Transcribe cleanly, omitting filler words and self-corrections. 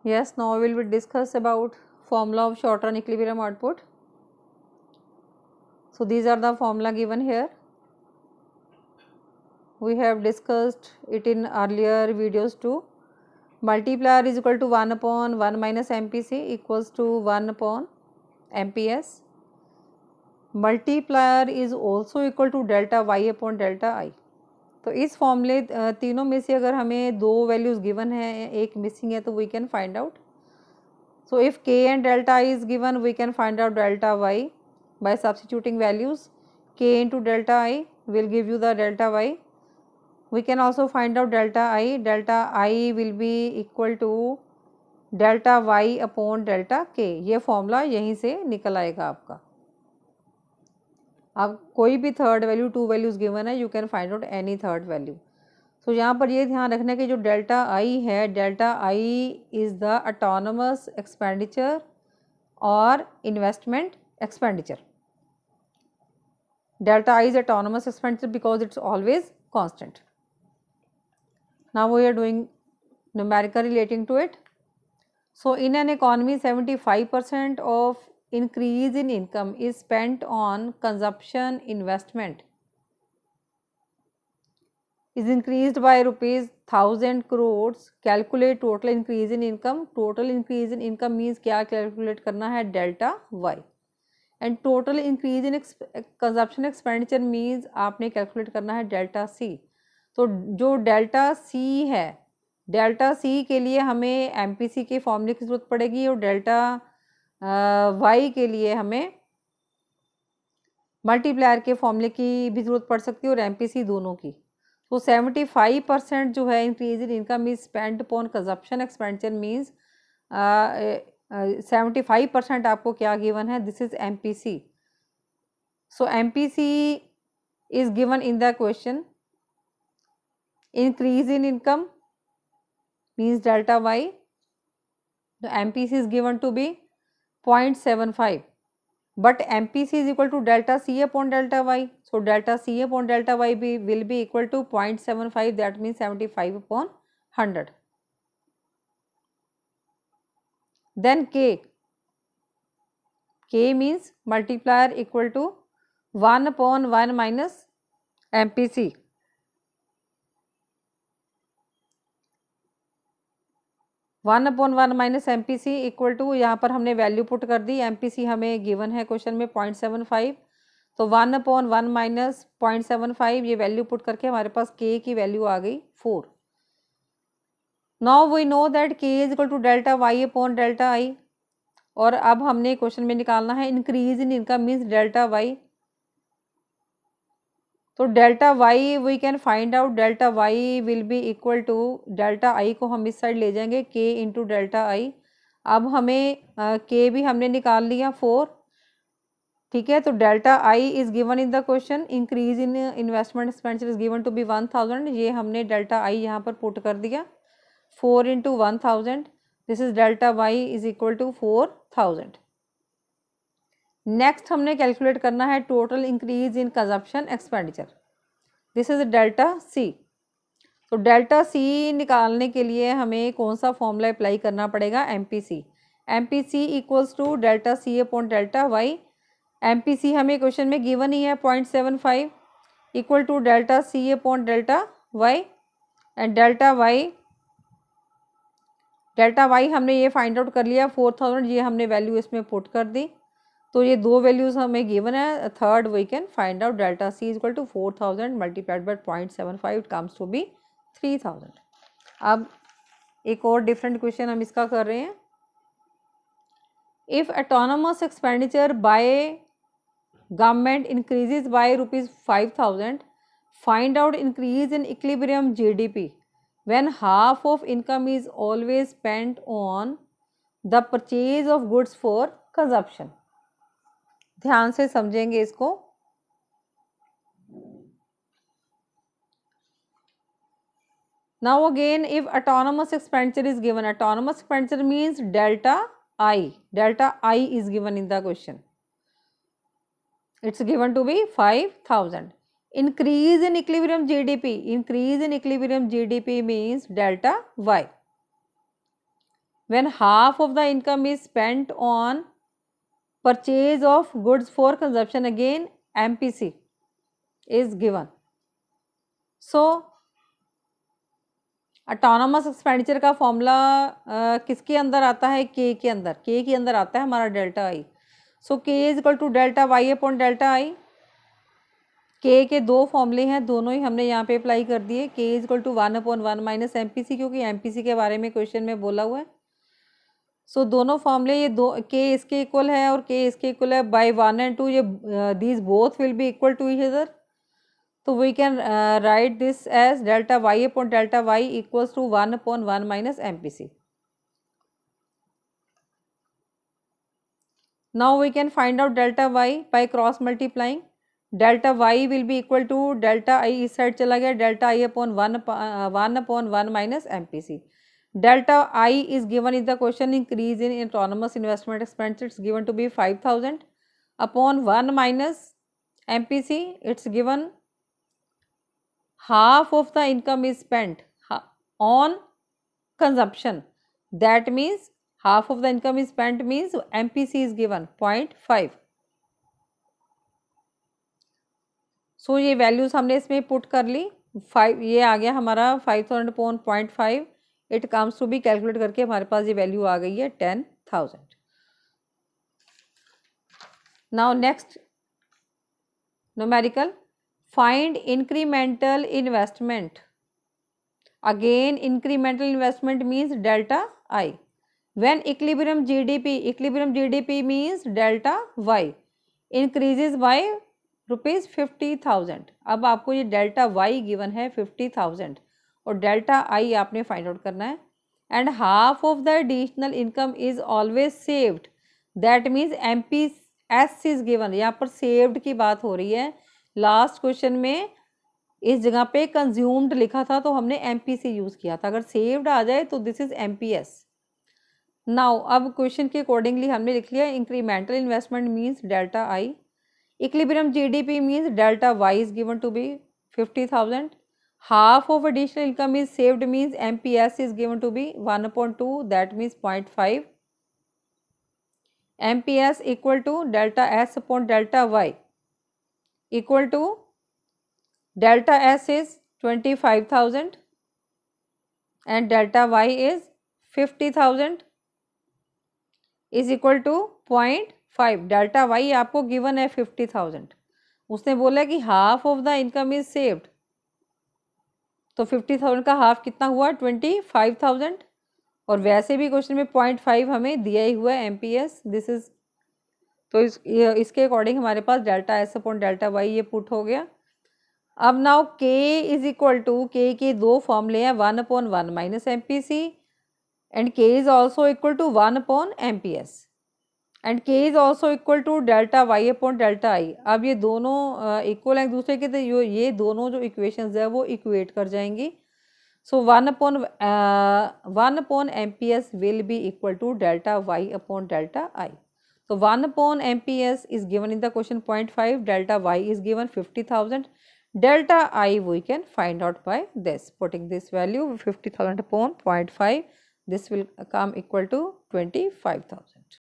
Yes, now we will discuss about formula of short run equilibrium output. So these are the formula given here. We have discussed it in earlier videos too. Multiplier is equal to 1 upon 1 minus MPC equals to 1 upon MPS. Multiplier is also equal to delta y upon delta I. तो इस फॉर्मूले तीनों में से अगर हमें दो values given है, एक मिसिंग है, तो we can find out. So if k and delta I is given, we can find out delta y by substituting values. K into delta I will give you the delta y. We can also find out delta I. Delta I will be equal to delta y upon delta k. ये formula यहीं से निकल आएगा आपका. अब कोई भी third value, two values given है, you can find out any third value. तो यहाँ पर ये ध्यान रखना कि जो डेल्टा आई है, delta I is the autonomous expenditure और investment expenditure. Delta I is autonomous expenditure because it's always constant. Now we are doing numerical relating to it. So in an economy 75% ऑफ increase in income is spent on consumption. Investment is increased by rupees 1000 crores. Calculate total increase in income. Total increase in income means क्या calculate करना है, delta y. And total increase in consumption expenditure means आपने calculate करना है delta c. तो जो delta c है, delta c के लिए हमें MPC के फॉर्मूले की जरूरत पड़ेगी और delta y के लिए हमें मल्टीप्लायर के फॉर्मूले की भी ज़रूरत पड़ सकती है और MPC दोनों की. तो 75% जो है increase in income is spend upon consumption expenditure means 75% आपको क्या गिवन है, this is MPC. So MPC is given in the question. Increase in income means delta y. The MPC is given to be 0.75, but MPC is equal to delta C upon delta y. So delta C upon delta y will be equal to 0.75, that means 75 upon 100. Then K means multiplier equal to 1 upon 1 minus MPC. One upon one minus MPC equal to, यहाँ पर हमने value put कर दी. MPC हमें given है question में 0.75, तो 1 upon 1 minus 0.75 ये वैल्यू पुट करके हमारे पास K की वैल्यू आ गई 4. Now we know that K is equal to delta y upon delta I. और अब हमने क्वेश्चन में निकालना है increase in income means delta y. तो delta y we can find out, delta y will be equal to, delta i को हम इस साइड ले जाएंगे, k इंटू डेल्टा i. अब हमें k भी हमने निकाल लिया 4. ठीक है, तो delta i is given in the question. Increase in investment expenditure is given to be 1000. ये हमने डेल्टा i यहाँ पर पुट कर दिया. 4 into 1000, this is delta y is equal to 4000. Next हमने कैलकुलेट करना है total increase in consumption expenditure. This is delta C. तो डेल्टा सी निकालने के लिए हमें कौन सा फॉर्मूला अप्लाई करना पड़ेगा, MPC. MPC equals to delta C upon delta Y. MPC हमें क्वेश्चन में गिवन ही है 0.75 equal to delta C upon delta Y. And delta Y हमने ये फाइंड आउट कर लिया 4000. ये हमने वैल्यू इसमें पुट कर दी. तो ये दो वैल्यूज़ हमें गिवन है. Third we can find out delta C is equal to 4000 multiplied by 0.75, it comes to be 3000. अब एक और डिफरेंट क्वेश्चन हम इसका कर रहे हैं. If autonomous expenditure by government increases by ₹5000, find out increase in equilibrium GDP when half of income is always spent on the purchase of goods for consumption. ध्यान से समझेंगे इसको. Now again if autonomous expenditure is given, autonomous expenditure means delta I is given in the question. It's given to be 5000. Increase in equilibrium GDP, increase in equilibrium GDP means delta Y. when half of the income is spent on purchase of goods for consumption, again MPC is given. So autonomous expenditure का formula किसके अंदर आता है, के के अंदर, के के अंदर आता है हमारा delta I. So K is equal to delta Y upon delta I. के दो फॉर्मूले हैं, दोनों ही हमने यहाँ पे अप्लाई कर दिए. K is equal to 1/1 minus MPC, क्योंकि एमपीसी के बारे में क्वेश्चन में बोला हुआ है. सो दोनों फॉर्मूले ये दो, के इसके इक्वल है और के इसके इक्वल है. बाय 1 and 2 ये these both will be equal to each other. So we can write this as delta y upon delta y equals to 1/1 minus MPC. Now we can find out delta y by cross multiplying. Delta y will be equal to delta I इस side चला गया, delta I upon 1/1 minus MPC. Delta I is given in the question, increase in autonomous investment expenses, it's given to be 5,000 upon 1 minus MPC, it's given half of the income is spent on consumption. That means half of the income is spent means MPC is given 0.5. सो ये values हमने इसमें put कर ली. 5 ये आ गया हमारा 5,000 upon 0.5. It comes to be, calculate करके हमारे पास ये वैल्यू आ गई है 10,000. Now next numerical, find incremental investment. Again incremental investment means delta I. When equilibrium GDP means delta Y increases by rupees 50,000. अब आपको ये delta Y given है 50,000 और delta I आपने find out करना है. And half of the additional income is always saved. That means MPS is given. यहाँ पर saved की बात हो रही है. लास्ट क्वेश्चन में इस जगह पे कंज्यूम्ड लिखा था तो हमने एमपीसी यूज किया था. अगर सेव्ड आ जाए तो दिस इज एमपीएस. नाउ अब क्वेश्चन के अकॉर्डिंगली हमने लिख लिया incremental investment means delta I. Equilibrium GDP means delta Y is given to be 50,000. Half of additional income is saved means MPS is given to be 1/2, that means 0.5. MPS equal to delta S upon delta Y equal to delta S is 25,000 and delta Y is 50,000 is equal to 0.5. Delta Y आपको given है 50,000. उसने बोला कि half of the income is saved, तो 50,000 का half कितना हुआ 25,000. और वैसे भी क्वेश्चन में 0.5 हमें दिया ही हुआ है MPS. दिस इज, तो इसके अकॉर्डिंग हमारे पास delta S upon delta Y ये पुट हो गया. अब नाउ के इज इक्वल टू, के दो फॉर्मूले हैं 1/1 minus MPC and K is also equal to 1 MPS and K is also equal to delta Y upon delta I. अब ये दोनों इक्वल एक दूसरे के, तो ये दोनों जो इक्वेशंस है वो इक्वेट कर जाएंगी. So 1/1 MPS will be equal to delta Y upon delta I. So 1 MPS is given in the question 0.5, delta Y is given 50,000, delta I we can find out by this, putting this value 50,000 upon 0.5, this will come equal to 25,000.